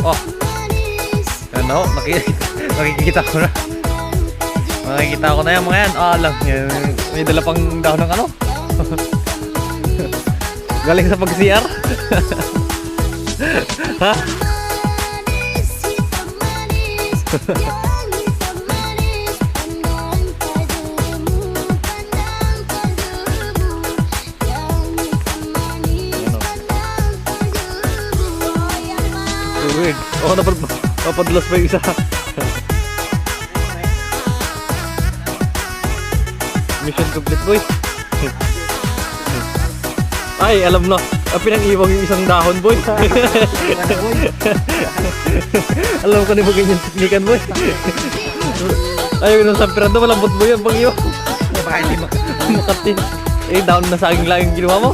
Oh. Ano? Nakikita ko na. Makikita ko na yan mga yan. Ah, lang. May dala pang dahon ng ano. Galing sa pag-CR. Ha? Weird. Oo, napadulas pa yung isa. Mission complete, boy. Ay, alam na. Pinang-iwag yung isang dahon, boy. Alam ko na ba ganyan teknikan, boy. Ayaw yun ang sampirando. Malambot mo yun pag iwag. Baka hindi makatin. Eh, dahon na saging lang yung ginawa mo.